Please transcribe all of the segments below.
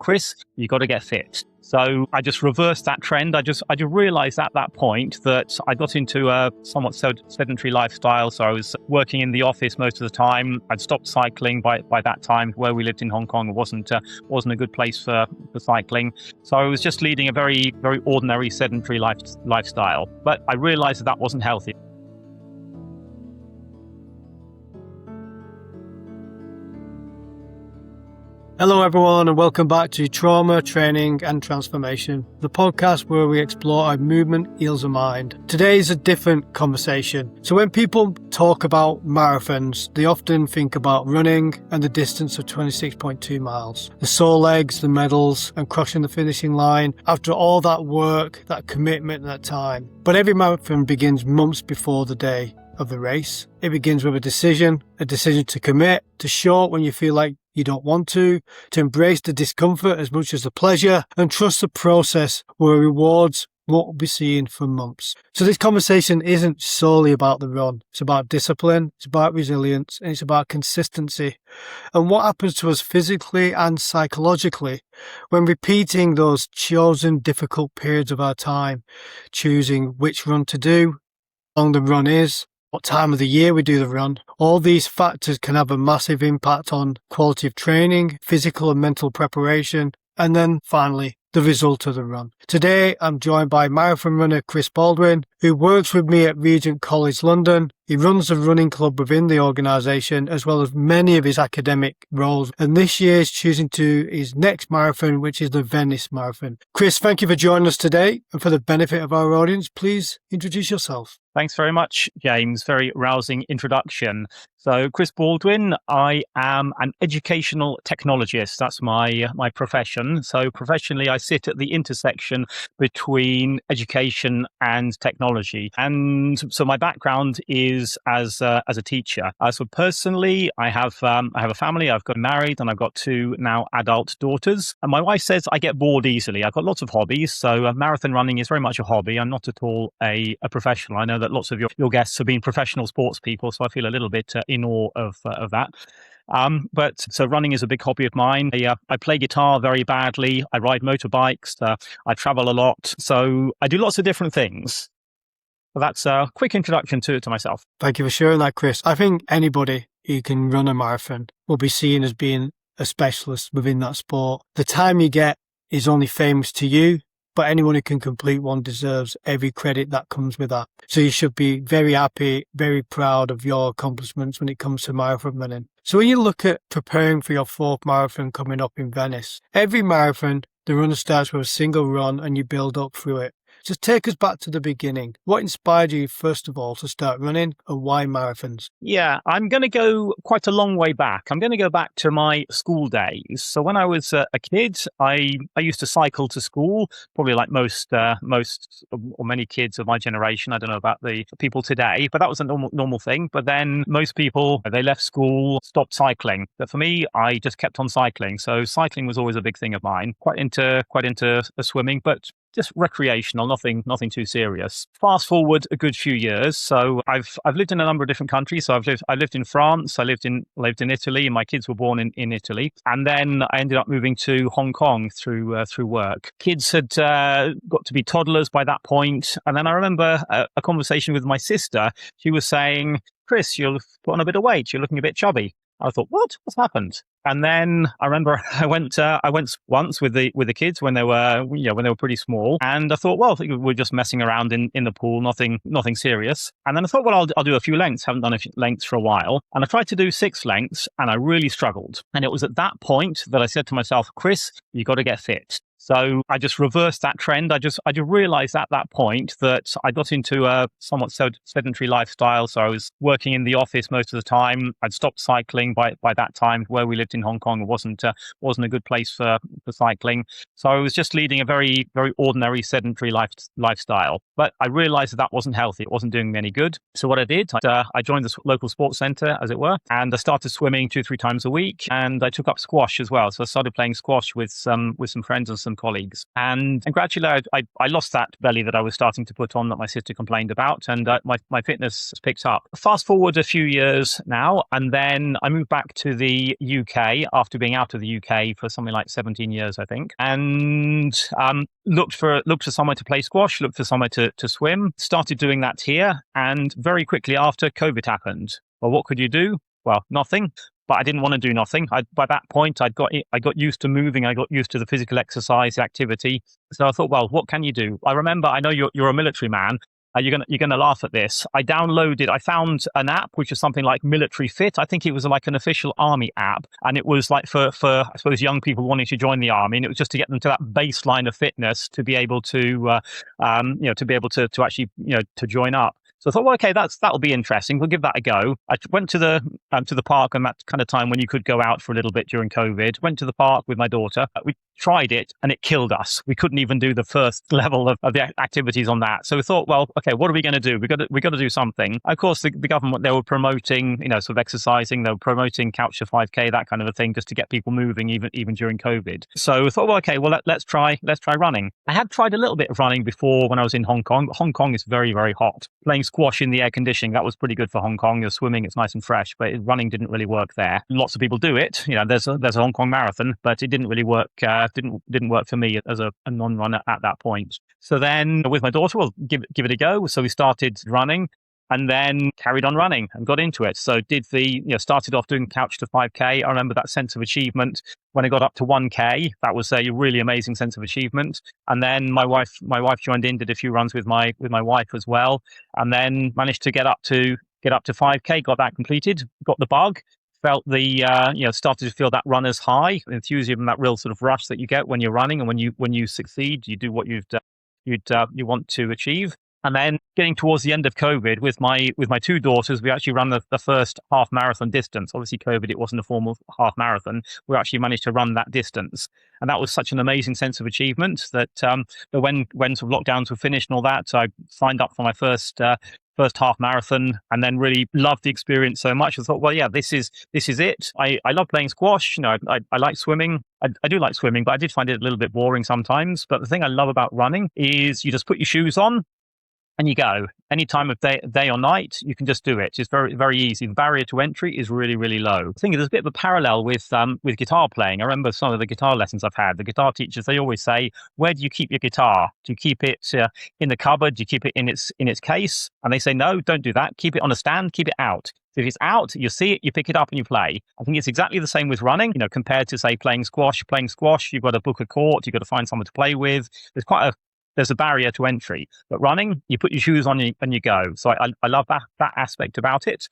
Chris, you got to get fit. So I just reversed that trend. I just realized at that point that I got into a somewhat sedentary lifestyle. So I was working in the office most of the time. I'd stopped cycling by that time. Where we lived in Hong Kong, it wasn't a good place for cycling. So I was just leading a very, very ordinary sedentary lifestyle. But I realized that wasn't healthy. Hello everyone and welcome back to Trauma, Training and Transformation, the podcast where we explore how movement heals the mind. Today is a different conversation. So when people talk about marathons, they often think about running and the distance of 26.2 miles. The sore legs, the medals and crossing the finishing line after all that work, that commitment and that time. But every marathon begins months before the day of the race. It begins with a decision to commit, to show up when you feel like you don't want to embrace the discomfort as much as the pleasure, and trust the process where rewards won't be seen for months. So this conversation isn't solely about the run. It's about discipline, it's about resilience, and it's about consistency. And what happens to us physically and psychologically when repeating those chosen difficult periods of our time, choosing which run to do, how long the run is, what time of the year we do the run. All these factors can have a massive impact on quality of training, physical and mental preparation, and then finally, the result of the run. Today, I'm joined by marathon runner Chris Baldwin, who works with me at Regent College London. He runs a running club within the organisation, as well as many of his academic roles. And this year is choosing to his next marathon, which is the Venice Marathon. Chris, thank you for joining us today. And for the benefit of our audience, please introduce yourself. Thanks very much, James. Very rousing introduction. So, Chris Baldwin, I am an educational technologist. That's my profession. So, professionally, I sit at the intersection between education and technology. And so, my background is as a teacher. So, personally, I have a family. I've got married, and I've got two now adult daughters. And my wife says I get bored easily. I've got lots of hobbies. So, marathon running is very much a hobby. I'm not at all a professional. I know that lots of your guests have been professional sports people, so I feel a little bit in awe of that. But so running is a big hobby of mine. I play guitar very badly. I ride motorbikes. I travel a lot. So I do lots of different things. But that's a quick introduction to myself. Thank you for sharing that, Chris. I think anybody who can run a marathon will be seen as being a specialist within that sport. The time you get is only famous to you, but anyone who can complete one deserves every credit that comes with that. So you should be very happy, very proud of your accomplishments when it comes to marathon running. So when you look at preparing for your fourth marathon coming up in Venice, every marathon, the runner starts with a single run and you build up through it. Just take us back to the beginning. What inspired you, first of all, to start running, and why marathons? Yeah, I'm going to go quite a long way back. I'm going to go back to my school days. So when I was a kid, I used to cycle to school, probably like most or many kids of my generation. I don't know about the people today, but that was a normal thing. But then most people, they left school, stopped cycling. But for me, I just kept on cycling. So cycling was always a big thing of mine. Quite into swimming, but just recreational, nothing too serious. Fast forward a good few years. So I've lived in a number of different countries. So I lived in France, I lived in Italy, and my kids were born in Italy. And then I ended up moving to Hong Kong through work. Kids had got to be toddlers by that point. And then I remember a conversation with my sister. She was saying, "Chris, you've put on a bit of weight. You're looking a bit chubby." I thought, what's happened? And then I remember I went once with the kids when they were pretty small, and I thought, well, we're just messing around in the pool, nothing serious. And then I thought, well, I'll do a few lengths. Haven't done a few lengths for a while, and I tried to do 6 lengths, and I really struggled. And it was at that point that I said to myself, Chris, you got to get fit. So I just reversed that trend. I just realized at that point that I got into a somewhat sedentary lifestyle. So I was working in the office most of the time. I'd stopped cycling by that time. Where we lived in Hong Kong, it wasn't a good place for cycling. So I was just leading a very, very ordinary sedentary lifestyle. But I realized that wasn't healthy. It wasn't doing me any good. So what I did, I joined the local sports center, as it were, and I started swimming 2-3 times a week. And I took up squash as well. So I started playing squash with some friends and some some colleagues. And gradually I lost that belly that I was starting to put on that my sister complained about, and my fitness has picked up. Fast forward a few years now, and then I moved back to the UK after being out of the UK for something like 17 years, I think, and looked for somewhere to play squash, looked for somewhere to swim, started doing that here, and very quickly after, COVID happened. Well, what could you do? Well, nothing. But I didn't want to do nothing. By that point, I got used to moving. I got used to the physical exercise, activity. So I thought, well, what can you do? I remember, I know you're a military man. You're gonna laugh at this. I found an app which is something like Military Fit. I think it was like an official army app, and it was like for I suppose young people wanting to join the army, and it was just to get them to that baseline of fitness to be able to to actually to join up. So I thought, well, okay, that'll be interesting. We'll give that a go. I went to the park, and that kind of time when you could go out for a little bit during COVID. Went to the park with my daughter. We tried it, and it killed us. We couldn't even do the first level of the activities on that. So we thought, well, okay, what are we going to do? We got to do something. Of course, the government, they were promoting, sort of exercising. They were promoting Couch to 5K, that kind of a thing, just to get people moving, even during COVID. So we thought, well, okay, well, let's try running. I had tried a little bit of running before when I was in Hong Kong. But Hong Kong is very, very hot. Playing squash in the air conditioning, that was pretty good for Hong Kong. You're swimming, it's nice and fresh, but running didn't really work there. Lots of people do it. There's a Hong Kong Marathon, but it didn't really work. Didn't work for me as a non-runner at that point. So then with my daughter, we'll give it a go. So we started running, and then carried on running and got into it. So started off doing Couch to 5K. I remember that sense of achievement when I got up to 1K. That was a really amazing sense of achievement. And then my wife joined in, did a few runs with my wife as well, and then managed to get up to 5K. Got that completed. Got the bug. Felt started to feel that runner's high, enthusiasm, that real sort of rush that you get when you're running, and when you succeed, you do what you want to achieve. And then getting towards the end of COVID with my two daughters, we actually ran the first half marathon distance. Obviously, COVID, it wasn't a formal half marathon. We actually managed to run that distance. And that was such an amazing sense of achievement that when sort of lockdowns were finished and all that, so I signed up for my first half marathon, and then really loved the experience so much. I thought, well, yeah, this is it. I love playing squash. I like swimming. I do like swimming, but I did find it a little bit boring sometimes. But the thing I love about running is you just put your shoes on and you go. Any time of day or night, you can just do it. It's very, very easy. The barrier to entry is really, really low. I think there's a bit of a parallel with guitar playing. I remember some of the guitar lessons I've had. The guitar teachers, they always say, where do you keep your guitar? Do you keep it in the cupboard? Do you keep it in its case? And they say, no, don't do that. Keep it on a stand. Keep it out. So if it's out, you see it, you pick it up and you play. I think it's exactly the same with running, compared to, say, playing squash. Playing squash, you've got to book a court. You've got to find someone to play with. There's a barrier to entry. But running, you put your shoes on and you go. So I love that aspect about it.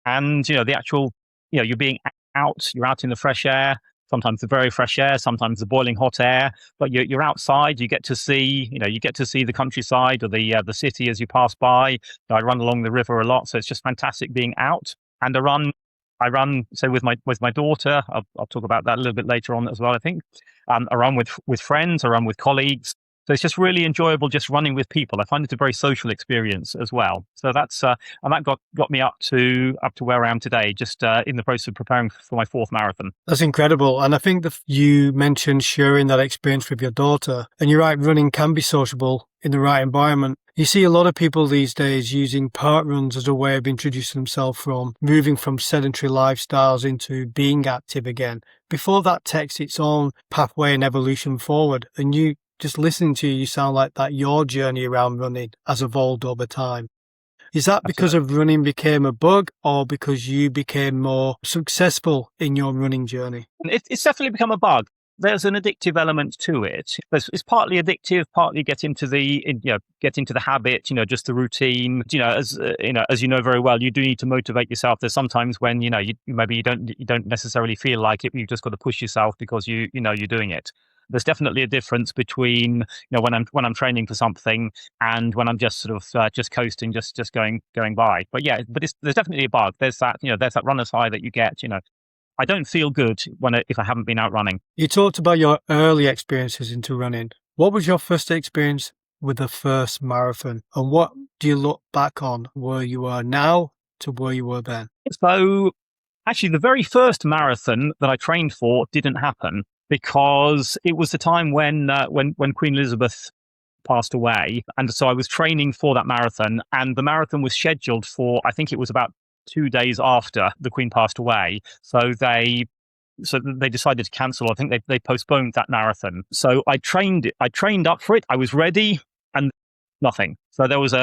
And, the actual, you're being out, you're out in the fresh air, sometimes the very fresh air, sometimes the boiling hot air, but you're outside, you get to see the countryside or the city as you pass by. I run along the river a lot, so it's just fantastic being out. And I run, say, with my daughter. I'll talk about that a little bit later on as well, I think. I run with friends, I run with colleagues. So it's just really enjoyable just running with people. I find it a very social experience as well. So that's and that got me up to where I am today, just in the process of preparing for my fourth marathon. That's incredible. And I think that you mentioned sharing that experience with your daughter. And you're right, running can be sociable in the right environment. You see a lot of people these days using park runs as a way of introducing themselves from moving from sedentary lifestyles into being active again, before that takes its own pathway and evolution forward. And just listening to you sound like that your journey around running has evolved over time. Is that because of running became a bug, or because you became more successful in your running journey? It's definitely become a bug. There's an addictive element to it. It's partly addictive, partly get into the habit, just the routine. As you know very well, you do need to motivate yourself. There's sometimes when you don't necessarily feel like it, but you've just got to push yourself because you're doing it. There's definitely a difference between when I'm training for something and when I'm just sort of just coasting, just going by. But yeah, there's definitely a bug. There's that runner's high that you get. I don't feel good if I haven't been out running. You talked about your early experiences into running. What was your first experience with the first marathon, and what do you look back on where you are now to where you were then? So actually, the very first marathon that I trained for didn't happen. because it was the time when Queen Elizabeth passed away, and so I was training for that marathon, and the marathon was scheduled for, I think it was about 2 days after the Queen passed away. So they decided to cancel. I think they postponed that marathon. So I trained up for it. I was ready, and nothing. So it was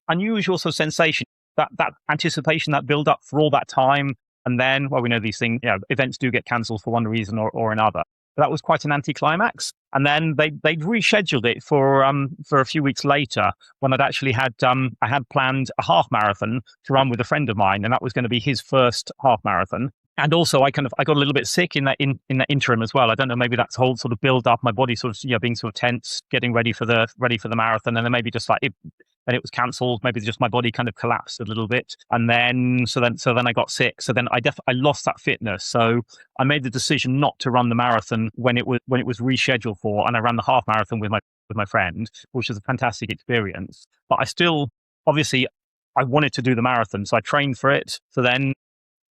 unusual sort of sensation, that anticipation, that build up for all that time, and then, well, we know these things. Events do get cancelled for one reason or another. But that was quite an anticlimax. And then they'd rescheduled it for a few weeks later, when I had planned a half marathon to run with a friend of mine, and that was going to be his first half marathon. And also, I got a little bit sick in that interim as well. I don't know, maybe that's whole sort of build up, my body sort of being sort of tense, getting ready for the marathon, and then maybe just then it was cancelled. Maybe just my body kind of collapsed a little bit, and then so then I got sick. So then I lost that fitness. So I made the decision not to run the marathon when it was rescheduled for, and I ran the half marathon with my friend, which was a fantastic experience. But I still, obviously, I wanted to do the marathon, so I trained for it. So then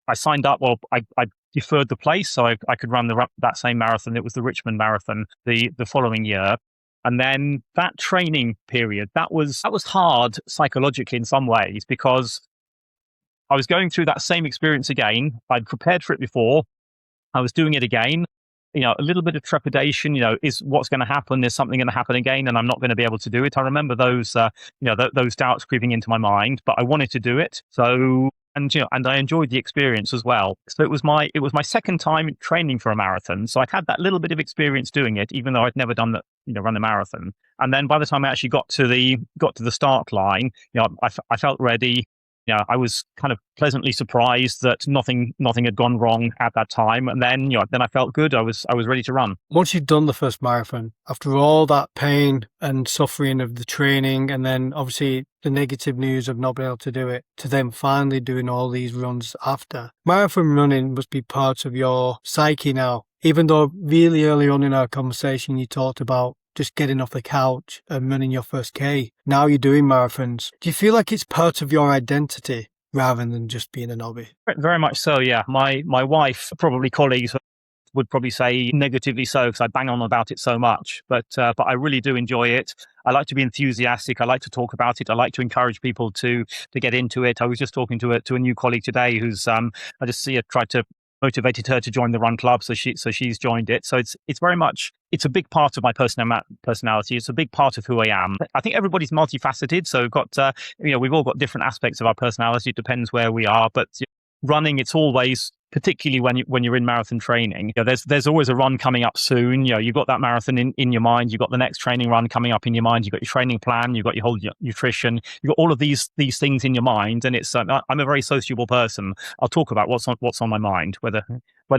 I signed up. Well, I deferred the place so I could run that same marathon. It was the Richmond Marathon the following year. And then that training period, that was hard psychologically in some ways, because I was going through that same experience again. I'd prepared for it before. I was doing it again. A little bit of trepidation, is what's going to happen? Is something going to happen again and I'm not going to be able to do it? I remember those, those doubts creeping into my mind, but I wanted to do it. So, and I enjoyed the experience as well. So it was my second time training for a marathon. So I'd had that little bit of experience doing it, even though I'd never done run the marathon. And then by the time I actually got to the start line, I felt ready. I was kind of pleasantly surprised that nothing had gone wrong at that time. And then, then I felt good. I was ready to run. Once you'd done the first marathon, after all that pain and suffering of the training, and then obviously the negative news of not being able to do it, to then finally doing all these runs after, marathon running must be part of your psyche now. Even though really early on in our conversation, you talked about just getting off the couch and running your first K. Now you're doing marathons. Do you feel like it's part of your identity rather than just being a hobby? Very much so, yeah. My wife, probably colleagues, would probably say negatively so, because I bang on about it so much. But I really do enjoy it. I like to be enthusiastic. I like to talk about it. I like to encourage people to get into it. I was just talking to a new colleague today who's I just see her tried to motivated her to join the run club, so she's joined it. So it's very much, it's a big part of my personality. It's a big part of who I am. I think everybody's multifaceted, so we've got we've all got different aspects of our personality. It depends where we are, but running, it's always, particularly when you're in marathon training, there's always a run coming up soon. You've got that marathon in your mind. You've got the next training run coming up in your mind. You've got your training plan. You've got your whole nutrition. You've got all of these things in your mind. And it's I'm a very sociable person. I'll talk about what's on my mind, whether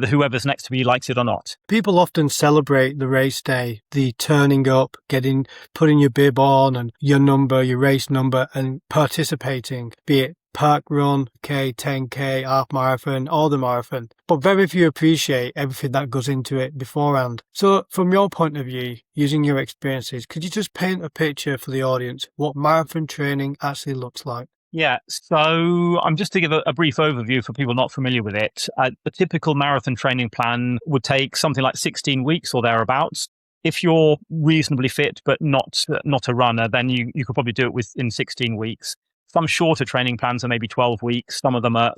whoever's next to me likes it or not. People often celebrate the race day, the turning up, putting your bib on and your number, your race number, and participating, be it park run, K, 10K, half marathon, or the marathon. But very few appreciate everything that goes into it beforehand. So from your point of view, using your experiences, could you just paint a picture for the audience what marathon training actually looks like? Yeah, so I'm just to give a brief overview for people not familiar with it. A typical marathon training plan would take something like 16 weeks or thereabouts. If you're reasonably fit but not a runner, then you could probably do it within 16 weeks. Some shorter training plans are maybe 12 weeks. Some of them are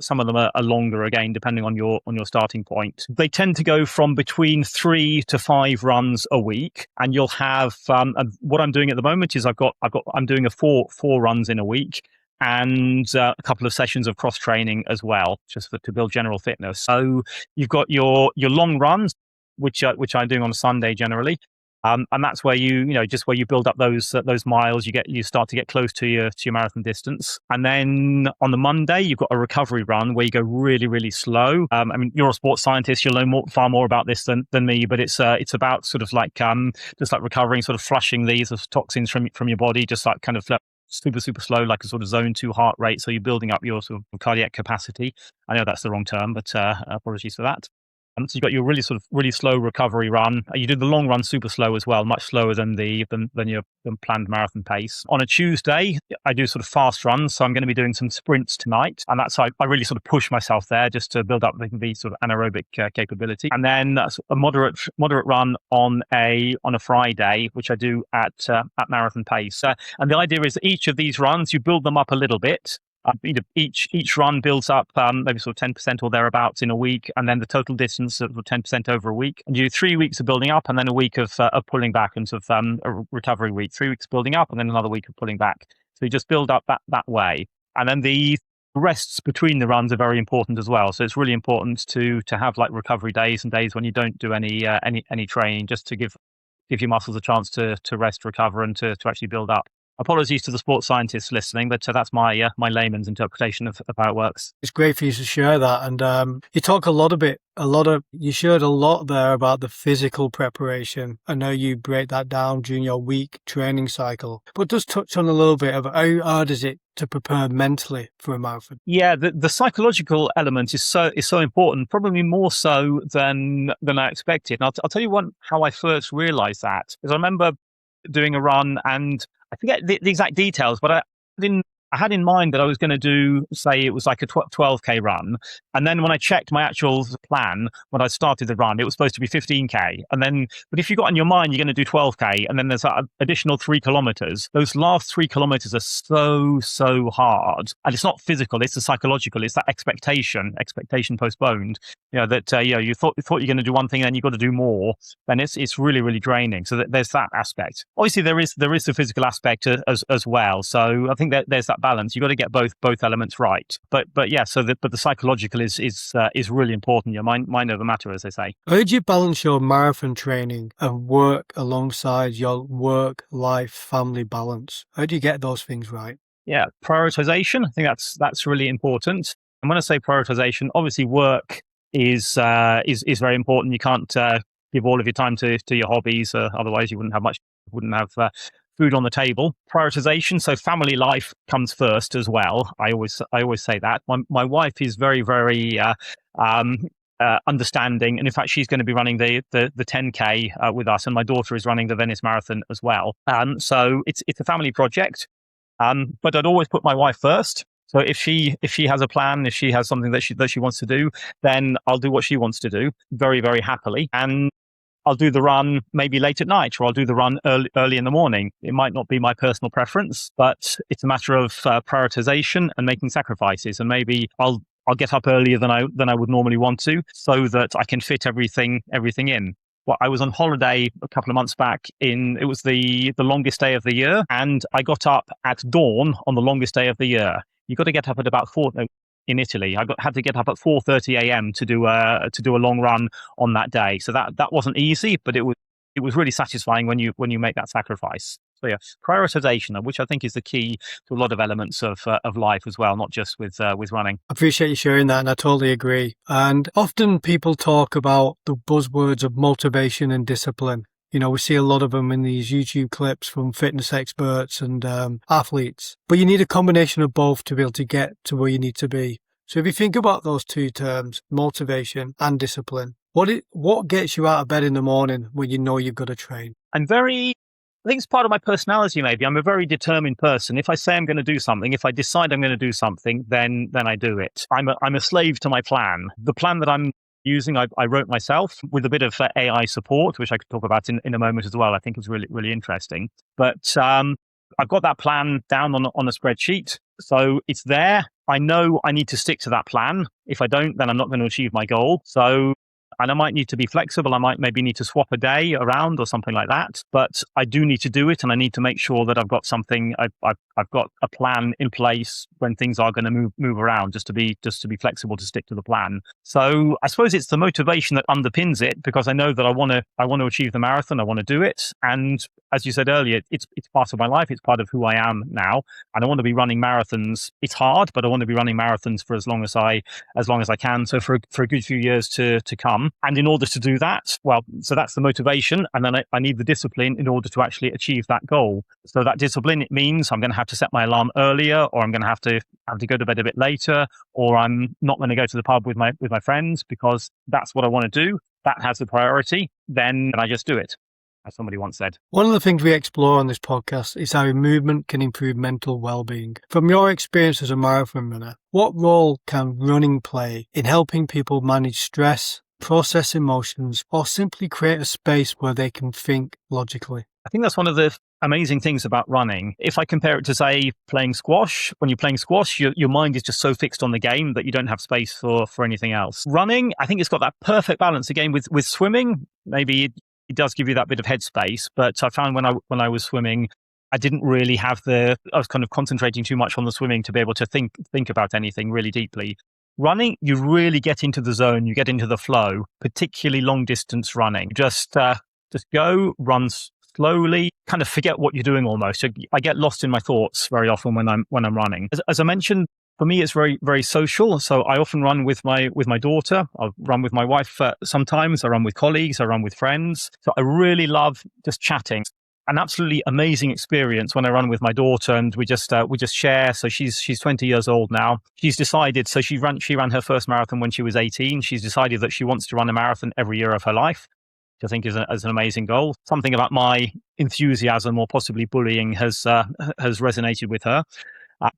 longer, again, depending on your starting point. They tend to go from between 3 to 5 runs a week, and you'll have and what I'm doing at the moment is I'm doing four runs in a week, and a couple of sessions of cross training as well, just to build general fitness. So you've got your long runs, which I'm doing on a Sunday generally. And that's where where you build up those miles. You start to get close to your marathon distance. And then on the Monday, you've got a recovery run where you go really, really slow. I mean, you're a sports scientist, you'll know far more about this than me, but it's about sort of like just like recovering, sort of flushing these toxins from your body, just like kind of super, super slow, like a sort of zone 2 heart rate. So you're building up your sort of cardiac capacity. I know that's the wrong term, but apologies for that. So you've got your really slow recovery run. You do the long run super slow as well, much slower than your planned marathon pace. On a Tuesday, I do sort of fast runs. So I'm going to be doing some sprints tonight. And that's how I really sort of push myself there just to build up the sort of anaerobic capability. And then a moderate run on a Friday, which I do at marathon pace. And the idea is that each of these runs, you build them up a little bit. Each run builds up maybe sort of 10% or thereabouts in a week, and then the total distance of 10% over a week. And you do 3 weeks of building up, and then a week of pulling back, and sort of a recovery week. 3 weeks building up, and then another week of pulling back. So you just build up that way, and then the rests between the runs are very important as well. So it's really important to have like recovery days and days when you don't do any training, just to give your muscles a chance to rest, recover, and to actually build up. Apologies to the sports scientists listening, but that's my layman's interpretation of how it works. It's great for you to share that. And you talk you shared a lot there about the physical preparation. I know you break that down during your week training cycle, but just touch on a little bit of how hard is it to prepare mentally for a marathon? Yeah, the psychological element is so important, probably more so than I expected. And I'll tell you how I first realized that, because I remember doing a run, and I forget the exact details, but I had in mind that I was going to do, say it was like a 12K run. And then when I checked my actual plan, when I started the run, it was supposed to be 15K. But if you got in your mind, you're going to do 12K, and then there's that additional 3 kilometers. Those last 3 kilometers are so hard. And it's not physical, it's the psychological, it's that expectation postponed. That you thought you're going to do one thing, then you've got to do more. Then it's really draining. So there's that aspect. Obviously, there is the physical aspect as well. So I think that there's that balance. You've got to get both elements right. But yeah, but the psychological is really important. Your mind over matter, as they say. How do you balance your marathon training and work alongside your work-life family balance? How do you get those things right? Yeah, prioritization. I think that's really important. And when I say prioritization, obviously work is very important. You can't give all of your time to your hobbies, otherwise you wouldn't have food on the table. Prioritization, so family life comes first as well. I always say that. My wife is very understanding, and in fact she's going to be running the 10K with us, and my daughter is running the Venice Marathon as well. So it's a family project, but I'd always put my wife first. So if she has a plan, if she has something that she wants to do, then I'll do what she wants to do very happily. And I'll do the run maybe late at night, or I'll do the run early in the morning. It might not be my personal preference, but it's a matter of prioritization and making sacrifices. And maybe I'll get up earlier than I would normally want to, so that I can fit everything in. Well, I was on holiday a couple of months back. It was the longest day of the year, and I got up at dawn on the longest day of the year. You got to get up at about 4. In Italy, had to get up at 4:30 a.m. to do a long run on that day. So that wasn't easy, but it was really satisfying when you make that sacrifice. So yeah, prioritization, which I think is the key to a lot of elements of life as well, not just with running. I appreciate you sharing that, and I totally agree. And often people talk about the buzzwords of motivation and discipline. We see a lot of them in these YouTube clips from fitness experts and athletes. But you need a combination of both to be able to get to where you need to be. So if you think about those two terms, motivation and discipline, what gets you out of bed in the morning when you know you've got to train? I think it's part of my personality, maybe. I'm a very determined person. If I say I'm going to do something, if I decide I'm going to do something, then I do it. I'm a slave to my plan. The plan that I'm using, I wrote myself with a bit of AI support, which I could talk about in a moment as well. I think it's really interesting. But I've got that plan down on a spreadsheet. So it's there. I know I need to stick to that plan. If I don't, then I'm not going to achieve my goal. So, and I might need to be flexible. I might maybe need to swap a day around or something like that. But I do need to do it, and I need to make sure that I've got something. I've got a plan in place when things are going to move around, just to be flexible, to stick to the plan. So I suppose it's the motivation that underpins it, because I know that I want to achieve the marathon. I want to do it, and as you said earlier, it's part of my life. It's part of who I am now, and I want to be running marathons. It's hard, but I want to be running marathons for as long as I can. So for a good few years to come. marathon. And in order to do that, well, so that's the motivation. And then I need the discipline in order to actually achieve that goal. So that discipline, it means I'm going to have to set my alarm earlier, or I'm going to have to go to bed a bit later, or I'm not going to go to the pub with my friends because that's what I want to do. That has the priority. Then I just do it, as somebody once said. One of the things we explore on this podcast is how movement can improve mental well-being. From your experience as a marathon runner, what role can running play in helping people manage stress, process emotions, or simply create a space where they can think logically? I think that's one of the amazing things about running. If I compare it to, say, playing squash, when you're playing squash, your mind is just so fixed on the game that you don't have space for anything else. Running, I think it's got that perfect balance. Again, with swimming, maybe it does give you that bit of headspace, but I found when I was swimming, I didn't really have I was kind of concentrating too much on the swimming to be able to think about anything really deeply. Running, you really get into the zone, you get into the flow, particularly long distance running. Just go, run slowly, kind of forget what you're doing almost. I get lost in my thoughts very often when I'm running. As I mentioned, for me, it's very, very social. So I often run with my daughter. I'll run with my wife sometimes. I run with colleagues. I run with friends. So I really love just chatting. An absolutely amazing experience when I run with my daughter, and we just share. So she's 20 years old now. She's decided. So she ran her first marathon when she was 18. She's decided that she wants to run a marathon every year of her life, which I think is an amazing goal. Something about my enthusiasm, or possibly bullying, has resonated with her.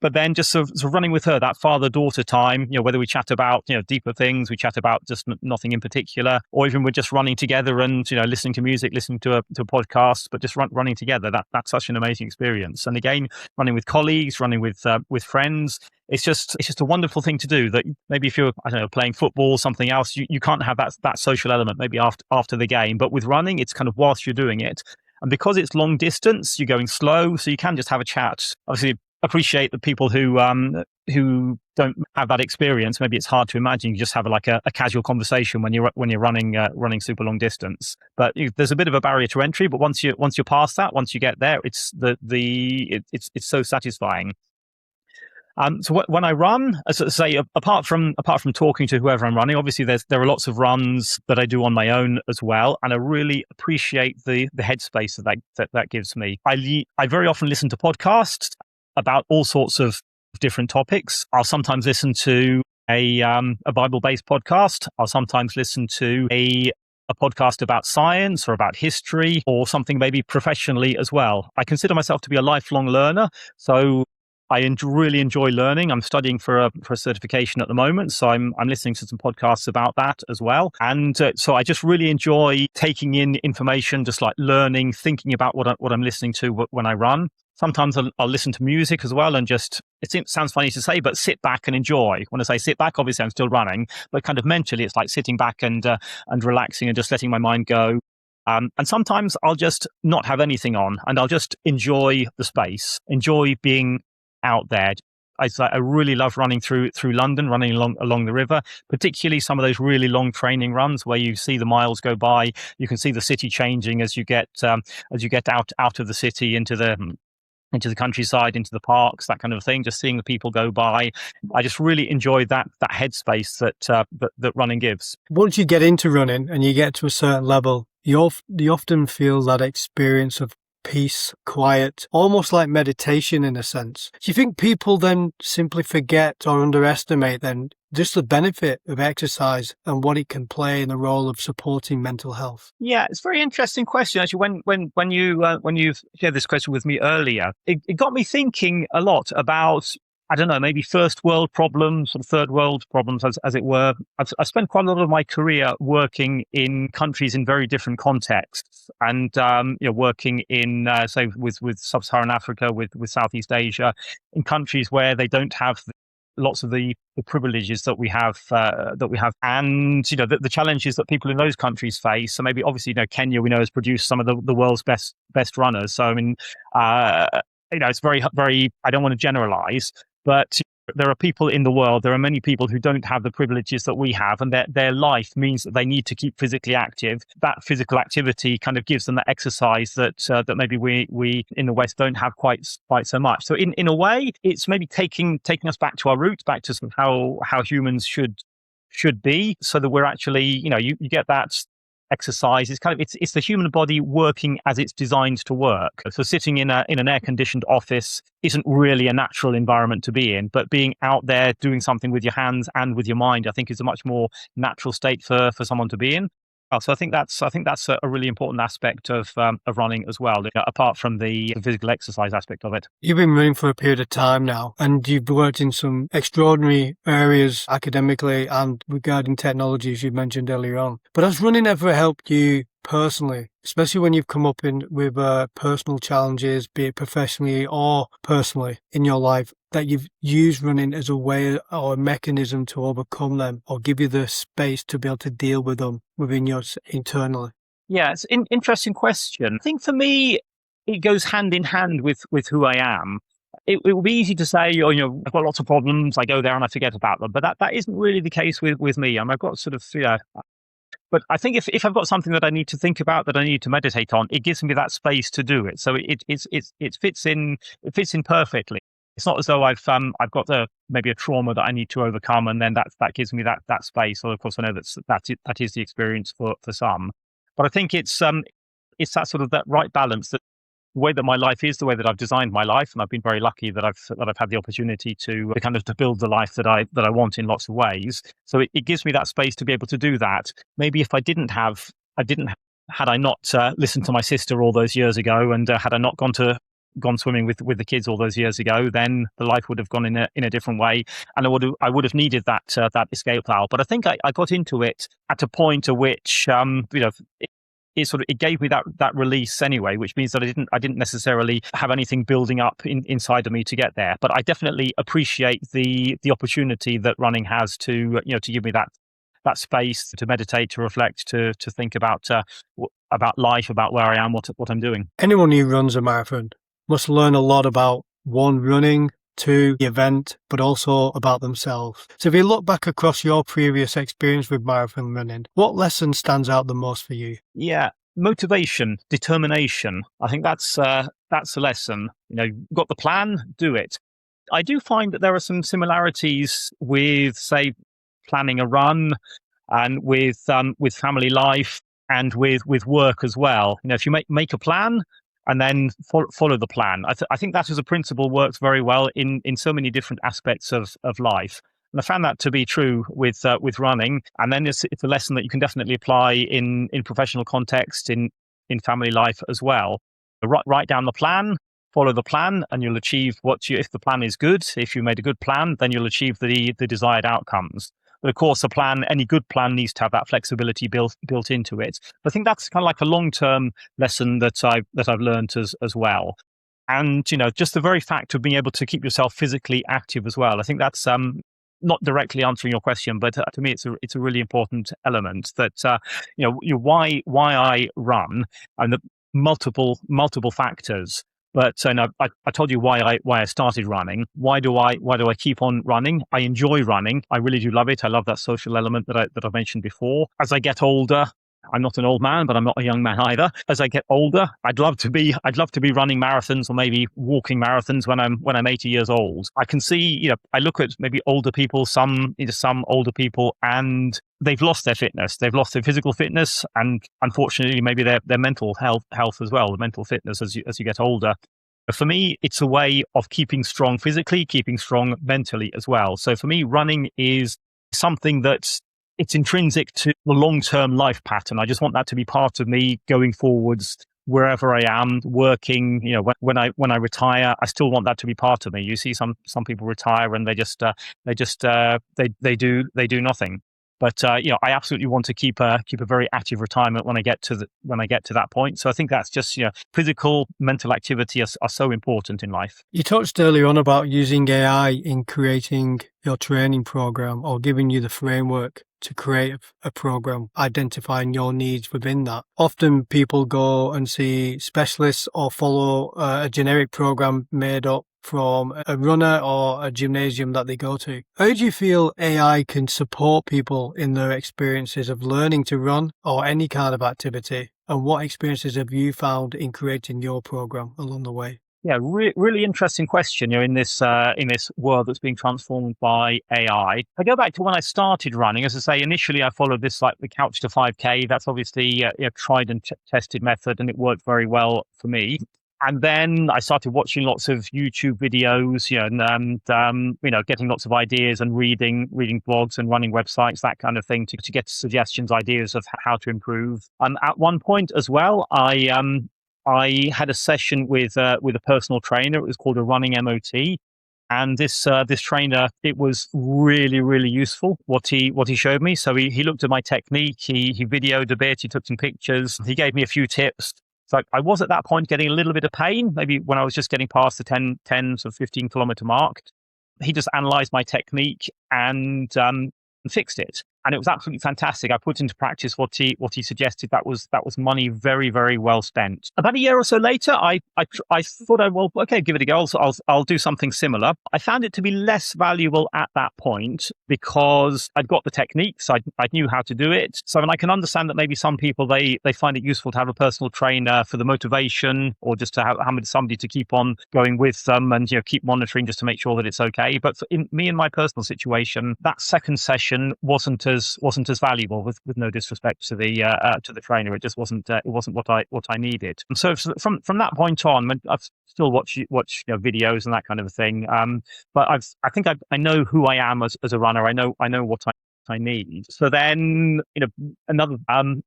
But then just sort of running with her, that father-daughter time, whether we chat about, deeper things, we chat about just nothing in particular, or even we're just running together and, listening to music, listening to a podcast, but just running together. That's such an amazing experience. And again, running with colleagues, running with friends, it's just a wonderful thing to do. That maybe if you're, playing football, something else, you can't have that social element maybe after the game. But with running, it's kind of whilst you're doing it. And because it's long distance, you're going slow, so you can just have a chat. Obviously, appreciate the people who don't have that experience. Maybe it's hard to imagine you just have a casual conversation when you're running super long distance. But there's a bit of a barrier to entry. But once you're past that, once you get there, it's it's so satisfying. So when I run, as I say, apart from talking to whoever I'm running, obviously there are lots of runs that I do on my own as well, and I really appreciate the headspace that gives me. I very often listen to podcasts about all sorts of different topics. I'll sometimes listen to a Bible-based podcast. I'll sometimes listen to a podcast about science or about history, or something maybe professionally as well. I consider myself to be a lifelong learner, so I really enjoy learning. I'm studying for a certification at the moment, so I'm listening to some podcasts about that as well. And so I just really enjoy taking in information, just like learning, thinking about what I'm listening to when I run. Sometimes I'll listen to music as well, and it sounds funny to say, but sit back and enjoy. When I say sit back, obviously I'm still running, but kind of mentally, it's like sitting back and relaxing and just letting my mind go. And sometimes I'll just not have anything on, and I'll just enjoy the space, enjoy being out there. I really love running through London, running along the river, particularly some of those really long training runs where you see the miles go by. You can see the city changing as you get out of the city into the countryside, into the parks, that kind of thing. Just seeing the people go by, I just really enjoy that headspace that running gives. Once you get into running and you get to a certain level, you often feel that experience of peace, quiet, almost like meditation in a sense. Do you think people then simply forget or underestimate then just the benefit of exercise and what it can play in the role of supporting mental health? Yeah, it's a very interesting question. Actually, when you shared this question with me earlier, it got me thinking a lot about, I don't know, maybe first world problems or third world problems, as it were. I've spent quite a lot of my career working in countries in very different contexts, and working in say with sub-Saharan Africa, with Southeast Asia, in countries where they don't have lots of the privileges that we have, and the challenges that people in those countries face. So maybe obviously, Kenya, we know, has produced some of the world's best runners. So I mean, it's very, very. I don't want to generalize, but there are people in the world, there are many people who don't have the privileges that we have, and their life means that they need to keep physically active. That physical activity kind of gives them that exercise that maybe we in the West don't have quite so much. So in a way, it's maybe taking us back to our roots, back to sort of how humans should should be, so that we're actually, you get that exercise. It's the human body working as it's designed to work. So sitting in an air conditioned office isn't really a natural environment to be in, but being out there doing something with your hands and with your mind, I think, is a much more natural state for someone to be in. So I think that's a really important aspect of running as well, apart from the physical exercise aspect of it. You've been running for a period of time now, and you've worked in some extraordinary areas academically and regarding technology, as you mentioned earlier on. But has running ever helped you personally, especially when you've come up with personal challenges, be it professionally or personally in your life, that you've used running as a way or a mechanism to overcome them, or give you the space to be able to deal with them within yours internally? Yeah, it's an interesting question. I think for me, it goes hand in hand with who I am. It will be easy to say, I've got lots of problems. I go there and I forget about them, but that isn't really the case with me. I've got sort of, but I think if I've got something that I need to think about, that I need to meditate on, it gives me that space to do it. So it fits in perfectly. It's not as though I've got maybe a trauma that I need to overcome, and then that gives me that space. Well, of course, I know that is the experience for some, but I think it's that sort of that right balance, that the way that my life is, the way that I've designed my life, and I've been very lucky that I've had the opportunity to kind of to build the life that I want in lots of ways. So it gives me that space to be able to do that. Maybe if I didn't had I not listened to my sister all those years ago, and had I not gone swimming with the kids all those years ago, then the life would have gone in a different way, and I would have needed that escape valve. But I think I got into it at a point at which it gave me that release anyway, which means that I didn't necessarily have anything building up inside of me to get there. But I definitely appreciate the opportunity that running has to give me that space to meditate, to reflect, to think about life, about where I am, what I'm doing. Anyone who runs a marathon must learn a lot about, one, running, two, the event, but also about themselves. So if you look back across your previous experience with marathon running, what lesson stands out the most for you? Yeah, motivation, determination. I think that's a lesson. You've got the plan, do it. I do find that there are some similarities with, say, planning a run, and with family life, and with work as well. If you make a plan and then follow the plan, I think that as a principle works very well in so many different aspects of life. And I found that to be true with running. And then it's a lesson that you can definitely apply in professional context, in family life as well. Write down the plan, follow the plan, and you'll achieve if the plan is good. If you made a good plan, then you'll achieve the desired outcomes. But of course, any good plan needs to have that flexibility built into it. I think that's kind of like a long-term lesson that I've learned as well. And just the very fact of being able to keep yourself physically active as well. I think that's not directly answering your question, but to me, it's a really important element. That why I run, and the multiple factors. But I told you why I started running. Why do I keep on running? I enjoy running. I really do love it. I love that social element that I mentioned before. As I get older, I'm not an old man, but I'm not a young man either. As I get older, I'd love to be running marathons, or maybe walking marathons when I'm 80 years old. I can see, I look at maybe older people, some older people, and they've lost their fitness. They've lost their physical fitness, and unfortunately, maybe their mental health as well, the mental fitness as you get older. But for me, it's a way of keeping strong physically, keeping strong mentally as well. So for me, running is something it's intrinsic to the long-term life pattern. I just want that to be part of me going forwards, wherever I am working. When I retire, I still want that to be part of me. You see some people retire and they do nothing. But I absolutely want to keep a very active retirement when I get to that point. So I think that's just physical, mental activity are so important in life. You touched earlier on about using AI in creating your training program, or giving you the framework to create a program, identifying your needs within that. Often people go and see specialists or follow a generic program made up from a runner or a gymnasium that they go to. How do you feel AI can support people in their experiences of learning to run or any kind of activity? And what experiences have you found in creating your program along the way? Yeah, really interesting question. In this world that's being transformed by AI. I go back to when I started running. As I say, initially I followed this like the couch to 5K. That's obviously a tried and tested method, and it worked very well for me. And then I started watching lots of YouTube videos, and getting lots of ideas and reading blogs and running websites, that kind of thing, to get suggestions, ideas of how to improve. At one point as well, I had a session with a personal trainer. It was called a running MOT, and this trainer, it was really useful what he showed me. So he looked at my technique, he videoed a bit, he took some pictures, he gave me a few tips. So I was at that point getting a little bit of pain, maybe when I was just getting past the 10 or 15 kilometer mark. He just analyzed my technique and fixed it. And it was absolutely fantastic. I put into practice what he suggested. That was money very well spent. About a year or so later, I thought, okay, give it a go. I'll do something similar. I found it to be less valuable at that point because I'd got the techniques. I knew how to do it. So, and I can understand that maybe some people they find it useful to have a personal trainer for the motivation, or just to have somebody to keep on going with them and keep monitoring just to make sure that it's okay. But in my personal situation, that second session wasn't as valuable, with no disrespect to the trainer. It just wasn't what I needed. And so from that point on, I've still watch videos and that kind of a thing. But I think I know who I am as a runner. I know what I need. So then, another and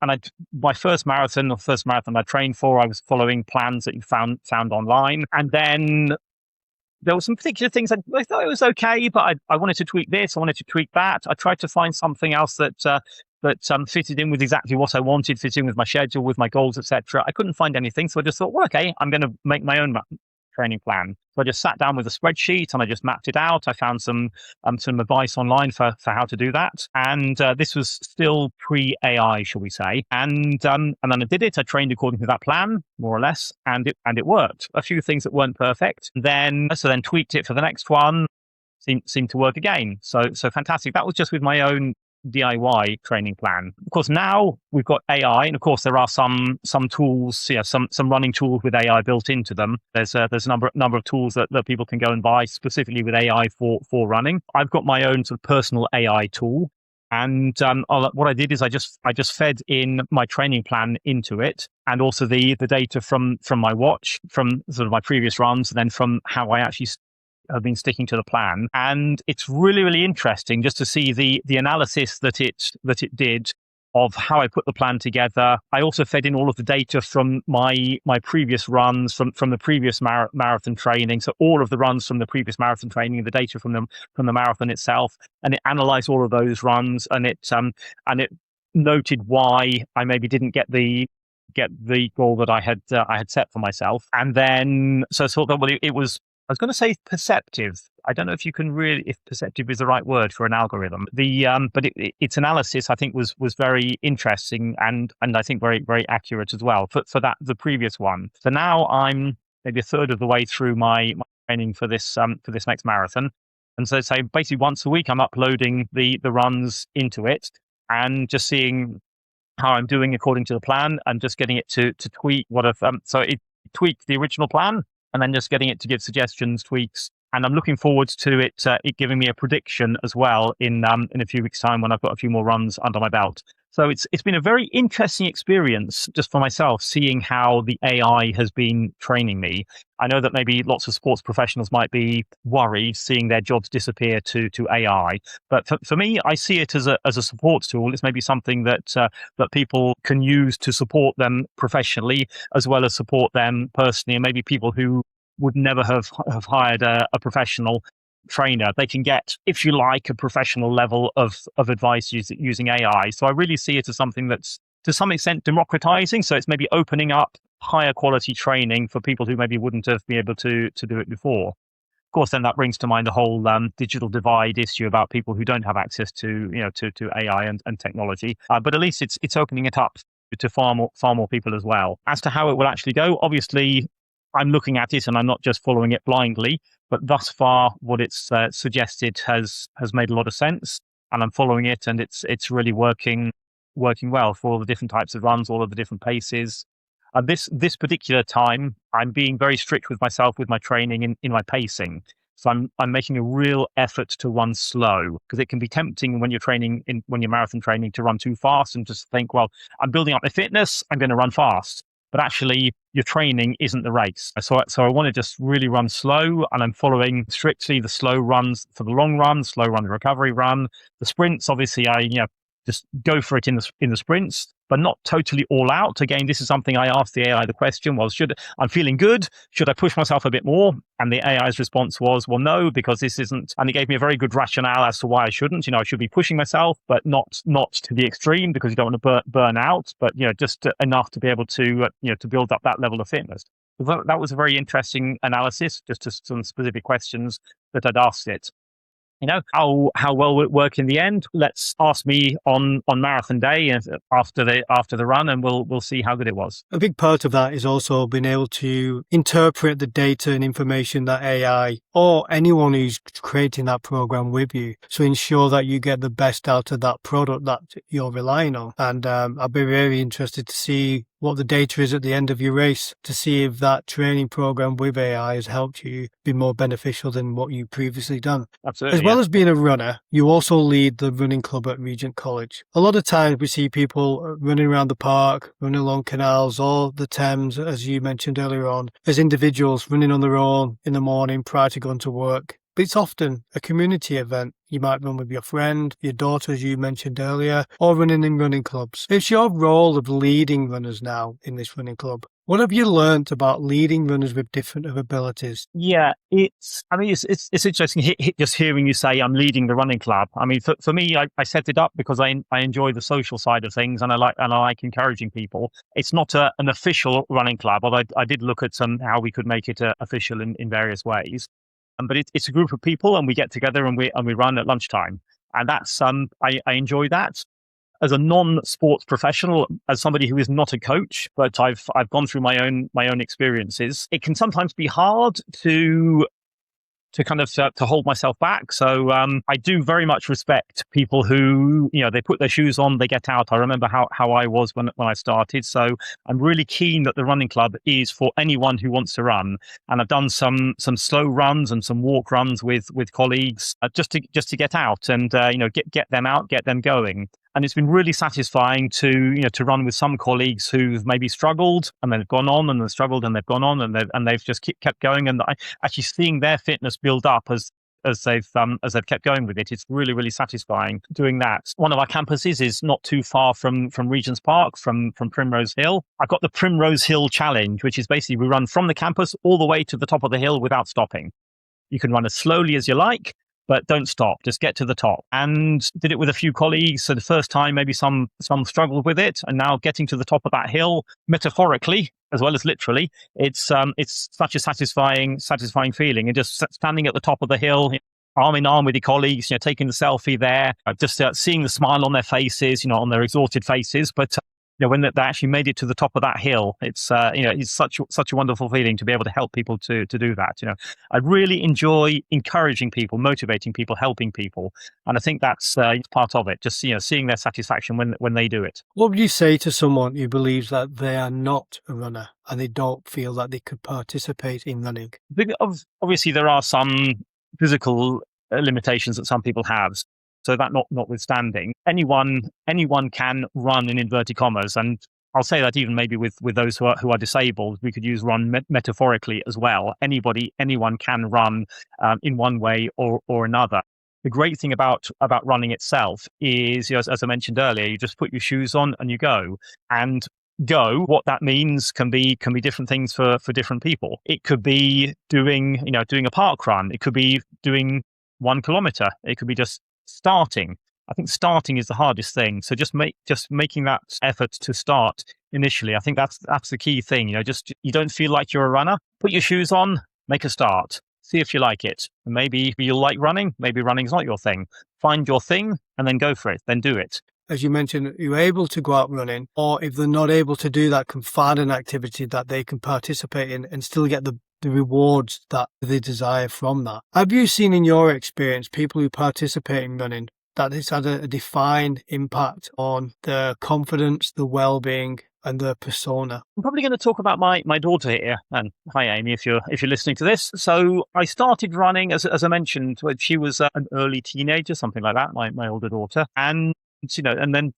my first marathon I trained for, I was following plans that you found online, and then there were some particular things I thought it was okay, but I wanted to tweak this, I wanted to tweak that. I tried to find something else that fitted in with exactly what I wanted, fitted in with my schedule, with my goals, etc. I couldn't find anything, so I just thought, well, okay, I'm going to make my own training plan. So I just sat down with a spreadsheet and I just mapped it out. I found some advice online for how to do that, and this was still pre-AI, shall we say? And then I did it. I trained according to that plan, more or less, and it worked. A few things that weren't perfect. Then tweaked it for the next one. Seemed to work again. So fantastic. That was just with my own DIY training plan. Of course, now we've got AI, and of course there are some tools, some running tools with AI built into them. There's a number of tools that people can go and buy specifically with AI for running. I've got my own sort of personal AI tool, and what I did is I just fed in my training plan into it, and also the data from my watch, from sort of my previous runs, and then from how I actually have been sticking to the plan. And it's really interesting just to see the analysis that it did of how I put the plan together. I also fed in all of the data from my previous runs, from the previous marathon training. So all of the runs from the previous marathon training, the data from the marathon itself, and it analyzed all of those runs, and it noted why I maybe didn't get the goal that I had set for myself. And then so I thought that, well, it was, I was going to say perceptive. I don't know if if perceptive is the right word for an algorithm. But its analysis, I think, was very interesting, and I think very accurate as well for the previous one. So now I'm maybe a third of the way through my training for this next marathon, and so basically once a week I'm uploading the runs into it and just seeing how I'm doing according to the plan, and just getting it to tweak what I've so it tweaked the original plan, and then just getting it to give suggestions, tweaks. And I'm looking forward to it giving me a prediction as well in a few weeks' time, when I've got a few more runs under my belt. So it's been a very interesting experience just for myself, seeing how the AI has been training me. I know that maybe lots of sports professionals might be worried seeing their jobs disappear to AI, but for me, I see it as a support tool. It's maybe something that people can use to support them professionally, as well as support them personally, and maybe people who would never have hired a professional trainer. They can get, if you like, a professional level of advice using AI. So I really see it as something that's to some extent democratizing. So it's maybe opening up higher quality training for people who maybe wouldn't have been able to do it before. Of course, then that brings to mind the whole digital divide issue about people who don't have access to AI and technology. But at least it's opening it up to far more people as well. As to how it will actually go, obviously, I'm looking at it and I'm not just following it blindly, but thus far what it's suggested has made a lot of sense, and I'm following it, and it's really working well for all the different types of runs, all of the different paces. This particular time, I'm being very strict with myself with my training in my pacing. So I'm making a real effort to run slow, because it can be tempting when you're marathon training, to run too fast and just think, well, I'm building up my fitness, I'm going to run fast. But actually, your training isn't the race. So I want to just really run slow, and I'm following strictly the slow runs for the long run, slow run, the recovery run. The sprints, obviously, I just go for it in the sprints, but not totally all out. Again, this is something I asked the AI the question was, I'm feeling good, should I push myself a bit more? And the AI's response was, well, no, because this isn't, and it gave me a very good rationale as to why I shouldn't. I should be pushing myself, but not to the extreme, because you don't want to burn out, but just enough to be able to to build up that level of fitness. That was a very interesting analysis, just to some specific questions that I'd asked it. How well will it work in the end? Let's ask me on marathon day after the run, and we'll see how good it was. A big part of that is also being able to interpret the data and information that AI or anyone who's creating that program with you, so ensure that you get the best out of that product that you're relying on. And I'll be very interested to see what the data is at the end of your race, to see if that training program with AI has helped you be more beneficial than what you've previously done. Absolutely. As well as being a runner, you also lead the running club at Regent College. A lot of times we see people running around the park, running along canals or the Thames, as you mentioned earlier on, as individuals running on their own in the morning prior to going to work. But it's often a community event. You might run with your friend, your daughter, as you mentioned earlier, or running in running clubs. It's your role of leading runners now in this running club. What have you learned about leading runners with different abilities? Yeah, it's interesting just hearing you say I'm leading the running club. I mean, for me, I set it up because I enjoy the social side of things, and I like encouraging people. It's not an official running club, although I did look at how we could make it official in various ways. But it's a group of people, and we get together and we run at lunchtime, and that's I enjoy that. As a non-sports professional, as somebody who is not a coach, but I've gone through my own experiences, it can sometimes be hard to kind of to hold myself back. So I do very much respect people who, they put their shoes on, they get out. I remember how I was when I started. So I'm really keen that the running club is for anyone who wants to run. And I've done some slow runs and some walk runs with colleagues just to get out and get them out, get them going. And it's been really satisfying to run with some colleagues who've maybe struggled and then they've gone on, and they've struggled and they've gone on, and they've just kept going. And actually seeing their fitness build up as they've kept going with it, it's really, really satisfying doing that. One of our campuses is not too far from Regent's Park, from Primrose Hill. I've got the Primrose Hill Challenge, which is basically we run from the campus all the way to the top of the hill without stopping. You can run as slowly as you like, but don't stop, just get to the top. And did it with a few colleagues. So the first time, maybe some struggled with it, and now getting to the top of that hill, metaphorically as well as literally, it's such a satisfying feeling. And just standing at the top of the hill, arm in arm with your colleagues, taking the selfie there, just seeing the smile on their faces, on their exhausted faces, but when they actually made it to the top of that hill, it's it's such a wonderful feeling to be able to help people to do that. I really enjoy encouraging people, motivating people, helping people, and I think that's part of it. Just seeing their satisfaction when they do it. What would you say to someone who believes that they are not a runner and they don't feel that they could participate in running? Obviously, there are some physical limitations that some people have. So that notwithstanding, anyone can run in inverted commas, and I'll say that even maybe with those who are disabled, we could use run metaphorically as well. Anyone can run in one way or another. The great thing about running itself is, as I mentioned earlier, you just put your shoes on and you go. And go, what that means can be different things for different people. It could be doing a park run. It could be doing 1 kilometer. It could be just starting. I think starting is the hardest thing. So just making that effort to start initially. I think that's the key thing. You don't feel like you're a runner. Put your shoes on, make a start. See if you like it. Maybe you'll like running. Maybe running's not your thing. Find your thing and then go for it. Then do it. As you mentioned, you're able to go out running, or if they're not able to do that, can find an activity that they can participate in and still get the rewards that they desire from that. Have you seen in your experience people who participate in running that it's had a defined impact on their confidence, the well-being, and their persona? I'm probably going to talk about my daughter here. And hi, Amy, if you're listening to this. So I started running as I mentioned when she was an early teenager, something like that. My older daughter, and and then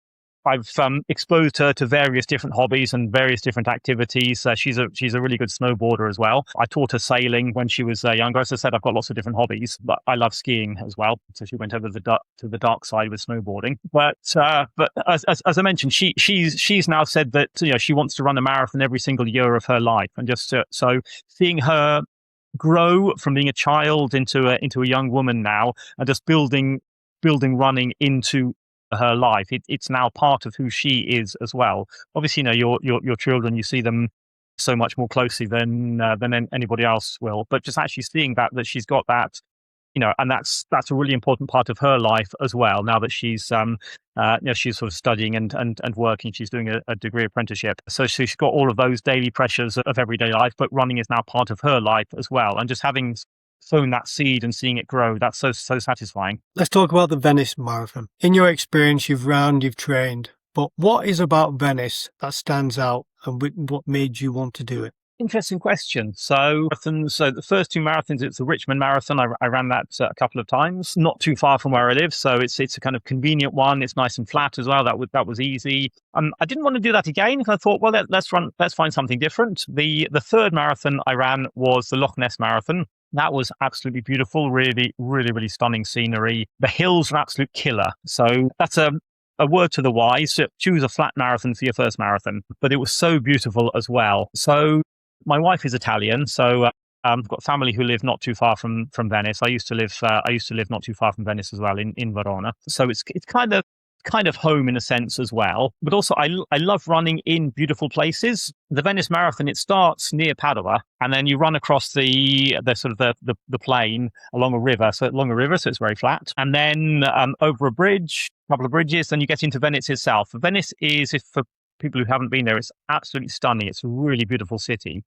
I've exposed her to various different hobbies and various different activities. She's a really good snowboarder as well. I taught her sailing when she was younger. As I said, I've got lots of different hobbies, but I love skiing as well. So she went over to the dark side with snowboarding. But as I mentioned, she's now said that she wants to run a marathon every single year of her life, and just so seeing her grow from being a child into a young woman now, and just building running into her life. It's now part of who she is as well. Obviously, your children, you see them so much more closely than anybody else will. But just actually seeing that she's got that, and that's a really important part of her life as well. Now that she's she's sort of studying and working, she's doing a degree apprenticeship. So she's got all of those daily pressures of everyday life, but running is now part of her life as well. And just having sown that seed and seeing it grow, that's so satisfying. Let's talk about the Venice Marathon. In your experience, you've ran, you've trained, but what is about Venice that stands out, and what made you want to do it? Interesting question. So the first two marathons, it's the Richmond Marathon. I ran that a couple of times, not too far from where I live. So it's a kind of convenient one. It's nice and flat as well. That was easy. I didn't want to do that again because I thought, well, let's find something different. The third marathon I ran was the Loch Ness Marathon. That was absolutely beautiful. Really, really, really stunning scenery. The hills are an absolute killer. So that's a word to the wise. Choose a flat marathon for your first marathon. But it was so beautiful as well. So my wife is Italian, so I've got family who live not too far from Venice. I used to live not too far from Venice as well, in Verona. So it's kind of home in a sense as well. But also I love running in beautiful places. The Venice Marathon, it starts near Padua, and then you run across the sort of the plain along a river. So it's very flat, and then over a couple of bridges, then you get into Venice itself. Venice is, if for people who haven't been there, it's absolutely stunning. It's a really beautiful city.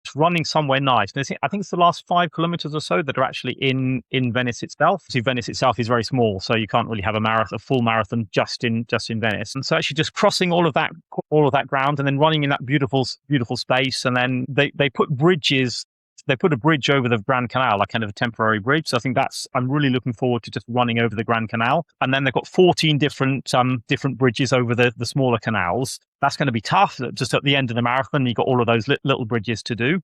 It's running somewhere nice. And I think it's the last 5 kilometers or so that are actually in Venice itself. See, Venice itself is very small, so you can't really have a full marathon just in Venice. And so actually just crossing all of that ground and then running in that beautiful space. And then they put bridges. They put a bridge over the Grand Canal, like kind of a temporary bridge. So I think I'm really looking forward to just running over the Grand Canal. And then they've got 14 different bridges over the smaller canals. That's going to be tough. Just at the end of the marathon, you've got all of those little bridges to do.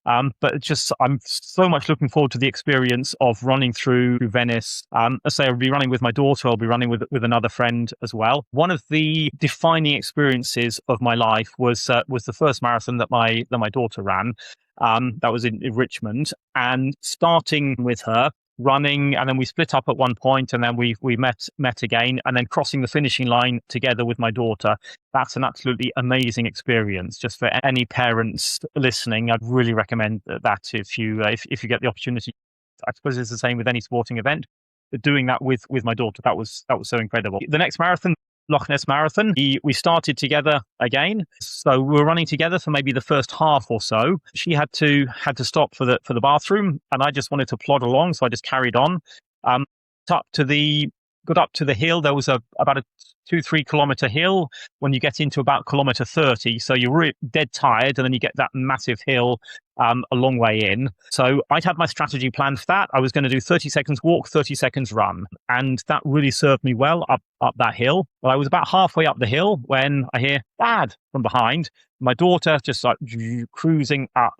But I'm so much looking forward to the experience of running through Venice. I say I'll be running with my daughter. I'll be running with another friend as well. One of the defining experiences of my life was the first marathon that my daughter ran. That was in Richmond, and starting with her running, and then we split up at one point, and then we met again, and then crossing the finishing line together with my daughter. That's an absolutely amazing experience. Just for any parents listening, I'd really recommend that if you get the opportunity. I suppose it's the same with any sporting event, but doing that with my daughter, that was so incredible. The next marathon, Loch Ness Marathon, we started together again. So we were running together for maybe the first half or so. She had to stop for the bathroom, and I just wanted to plod along, so I just carried on. Got up to the hill. There was about a 2-3 kilometer hill when you get into about kilometer 30. So you're really dead tired, and then you get that massive hill a long way in. So I'd had my strategy planned for that. I was going to do 30 seconds walk, 30 seconds run. And that really served me well up that hill. Well, I was about halfway up the hill when I hear Dad from behind. My daughter just like cruising up,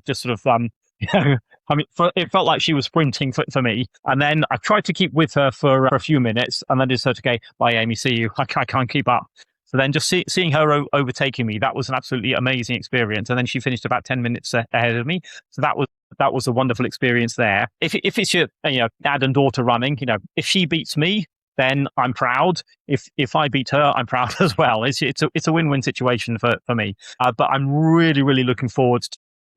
just sort of, I mean, it felt like she was sprinting for me. And then I tried to keep with her for a few minutes, and then just said, okay, bye, Amy, see you. I can't keep up. So then just seeing her overtaking me, that was an absolutely amazing experience. And then she finished about 10 minutes ahead of me. So that was a wonderful experience there. If it's your dad and daughter running, if she beats me, then I'm proud. If I beat her, I'm proud as well. It's a win-win situation for me. But I'm really, really looking forward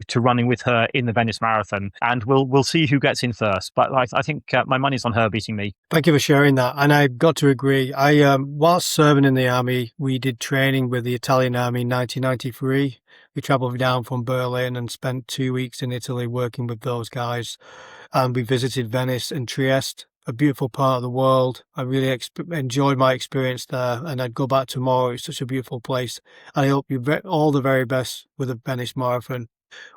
to running with her in the Venice Marathon, and we'll see who gets in first. But I think my money's on her beating me. Thank you for sharing that. And I've got to agree. Whilst serving in the army, we did training with the Italian army in 1993. We travelled down from Berlin and spent 2 weeks in Italy working with those guys. And we visited Venice and Trieste. a beautiful part of the world. I really enjoyed my experience there, and I'd go back tomorrow. It's such a beautiful place. And I hope you all the very best with the Venice Marathon.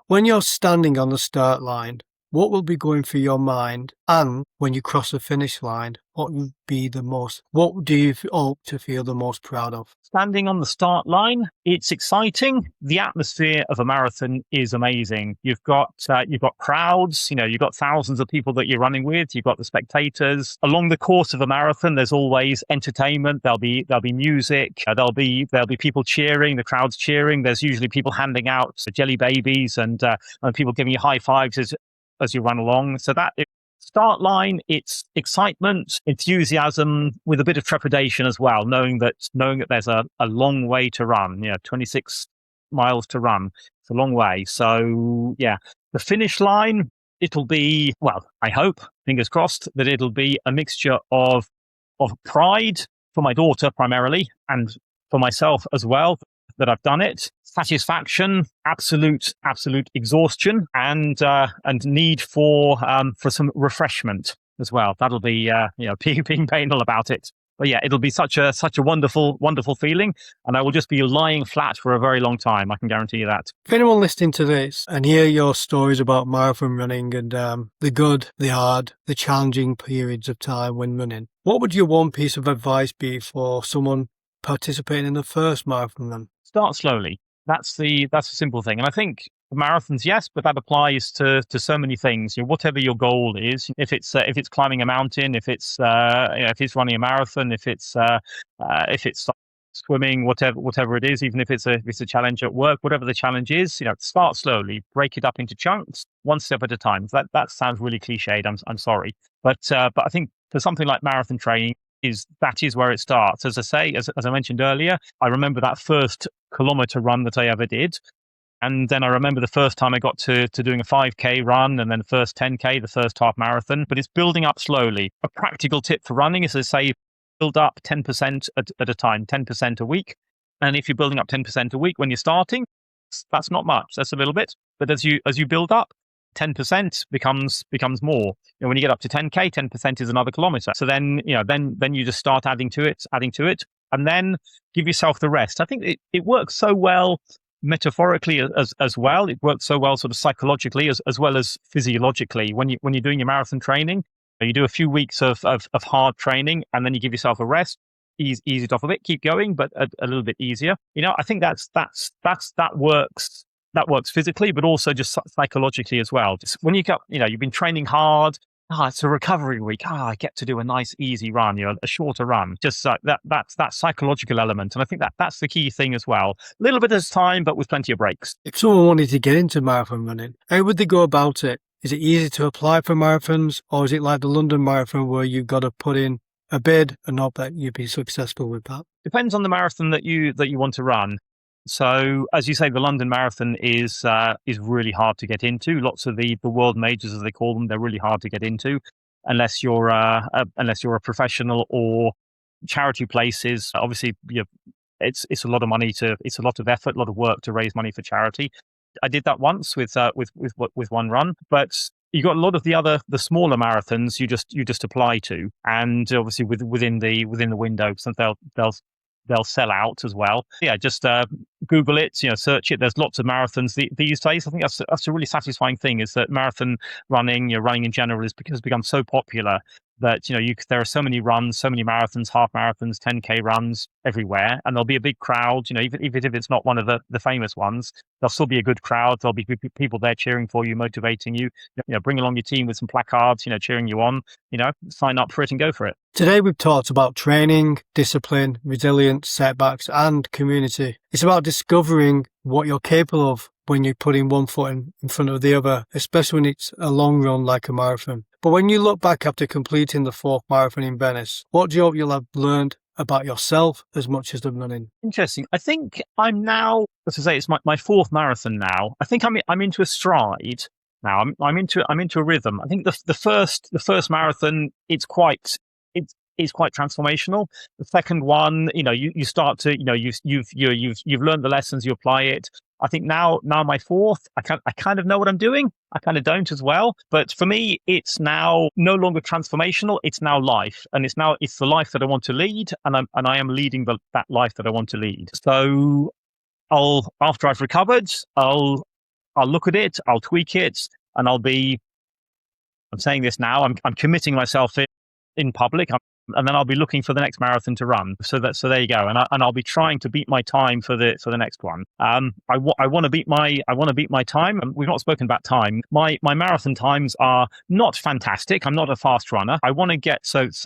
When you're standing on the start line, what will be going through your mind? And when you cross the finish line, what do you hope to feel the most proud of? Standing on the start line, it's exciting. The atmosphere of a marathon is amazing. You've got crowds, you've got thousands of people that you're running with. You've got the spectators. Along the course of a marathon, there's always entertainment. There'll be music. There'll be people cheering. The crowd's cheering. There's usually people handing out jelly babies and people giving you high fives as you run along. So that start line, it's excitement, enthusiasm with a bit of trepidation as well, knowing that there's a long way to run, 26 miles to run. It's a long way. So yeah, the finish line, it'll be, well, I hope, fingers crossed, that it'll be a mixture of pride for my daughter primarily and for myself as well, that I've done it, satisfaction, absolute exhaustion, and need for some refreshment as well. That'll be being banal about it. But yeah, it'll be such a wonderful feeling, and I will just be lying flat for a very long time. I can guarantee you that. If anyone listening to this and hear your stories about marathon running and the good, the hard, the challenging periods of time when running, what would your one piece of advice be for someone participating in the first marathon run? Start slowly. That's the simple thing. And I think marathons, yes, but that applies to so many things. Whatever your goal is, if it's climbing a mountain, if it's running a marathon, if it's swimming, whatever it is, even if it's a challenge at work, whatever the challenge is, start slowly, break it up into chunks, one step at a time. That sounds really cliched. I'm sorry, but I think for something like marathon training, that is where it starts. As I say, as I mentioned earlier, I remember that first kilometer run that I ever did. And then I remember the first time I got to doing a 5K run, and then the first 10K, the first half marathon. But it's building up slowly. A practical tip for running is to say, build up 10% at a time, 10% a week. And if you're building up 10% a week when you're starting, that's not much. That's a little bit. But as you build up, 10% becomes more. When you get up to 10K, 10% is another kilometer. So then you just start adding to it, and then give yourself the rest. I think it works so well metaphorically as well. It works so well sort of psychologically as well as physiologically. When you're doing your marathon training, you do a few weeks of hard training, and then you give yourself a rest. Ease it off a bit, keep going, but a little bit easier. I think that works. That works physically, but also just psychologically as well. Just when you've been training hard, it's a recovery week. I get to do a nice, easy run, a shorter run. Just that's that psychological element. And I think that's the key thing as well. A little bit of time, but with plenty of breaks. If someone wanted to get into marathon running, how would they go about it? Is it easy to apply for marathons, or is it like the London Marathon where you've got to put in a bid and hope that you'd be successful with that? Depends on the marathon that you want to run. So, as you say, the London Marathon is really hard to get into. Lots of the world majors, as they call them, they're really hard to get into, unless you're a professional or charity places. Obviously, it's a lot of money it's a lot of effort, a lot of work to raise money for charity. I did that once with one run, but you got a lot of the smaller marathons you just apply to, and obviously within the window, so they'll sell out as well. Yeah, just Google it, search it. There's lots of marathons these days. I think that's a really satisfying thing, is that marathon running, running in general, has become so popular that there are so many runs, so many marathons, half marathons, 10K runs everywhere, and there'll be a big crowd. Even if it's not one of the famous ones, there'll still be a good crowd. There'll be people there cheering for you, motivating you. Bring along your team with some placards, cheering you on. Sign up for it and go for it. Today we've talked about training, discipline, resilience, setbacks, and community. It's about discovering what you're capable of when you're putting one foot in front of the other, especially when it's a long run like a marathon. But when you look back after completing the 4th marathon in Venice, what do you hope you'll have learned about yourself as much as the running? Interesting. I think I'm now, as I say, it's my 4th marathon now. I think I'm into a stride now. I'm into a rhythm. I think the first marathon, it's quite transformational. The second one, you start to, you've learned the lessons, you apply it. I think now my fourth, I kind of know what I'm doing. I kind of don't as well. But for me, it's now no longer transformational. It's now life, and it's the life that I want to lead, and I am leading that life that I want to lead. So after I've recovered, I'll look at it, I'll tweak it, and I'm saying this now, I'm committing myself in public, and then I'll be looking for the next marathon to run. So there you go, and I'll be trying to beat my time for the next one. I want to beat my time. We've not spoken about time. My marathon times are not fantastic. I'm not a fast runner. I want to get it's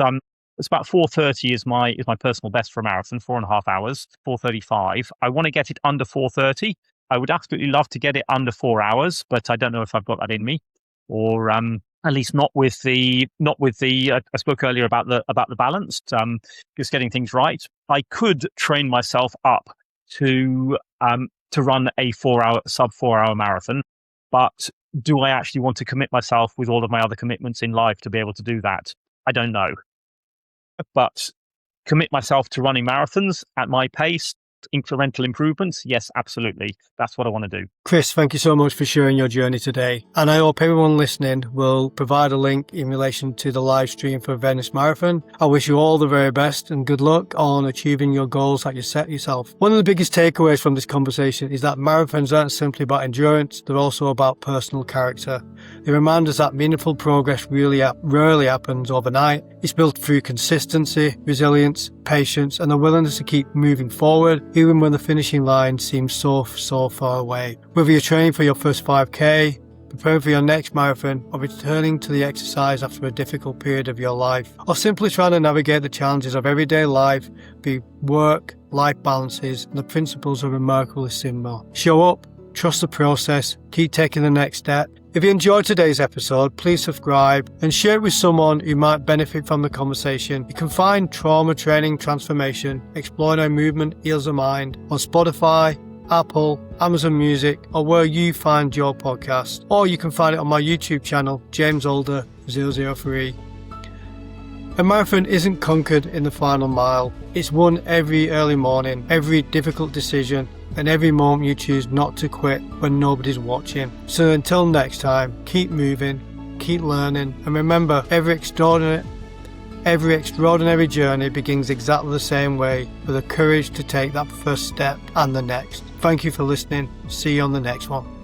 about 4:30 is my personal best for a marathon, 4.5 hours, 4:35. I want to get it under 4:30. I would absolutely love to get it under 4 hours, but I don't know if I've got that in me, or at least not with the. I spoke earlier about the balance, just getting things right. I could train myself up to run a sub 4 hour marathon, but do I actually want to commit myself with all of my other commitments in life to be able to do that? I don't know, but commit myself to running marathons at my pace. Incremental improvements, yes, absolutely. That's what I want to do. Chris, thank you so much for sharing your journey today. And I hope everyone listening will provide a link in relation to the live stream for Venice Marathon. I wish you all the very best and good luck on achieving your goals that you set yourself. One of the biggest takeaways from this conversation is that marathons aren't simply about endurance, they're also about personal character. They remind us that meaningful progress rarely happens overnight. It's built through consistency, resilience, patience, and the willingness to keep moving forward, even when the finishing line seems so far away. Whether you're training for your first 5K, preparing for your next marathon, or returning to the exercise after a difficult period of your life, or simply trying to navigate the challenges of everyday life, be work, life balances, and the principles are remarkably similar. Show up, trust the process, keep taking the next step. If you enjoyed today's episode, please subscribe and share it with someone who might benefit from the conversation. You can find Trauma Training Transformation, Exploring How Movement Heals the Mind on Spotify, Apple, Amazon Music, or where you find your podcast. Or you can find it on my YouTube channel, James Older 003. A marathon isn't conquered in the final mile. It's won every early morning, every difficult decision, and every moment you choose not to quit when nobody's watching. So until next time, keep moving, keep learning, and remember, every extraordinary journey begins exactly the same way, with the courage to take that first step and the next. Thank you for listening. See you on the next one.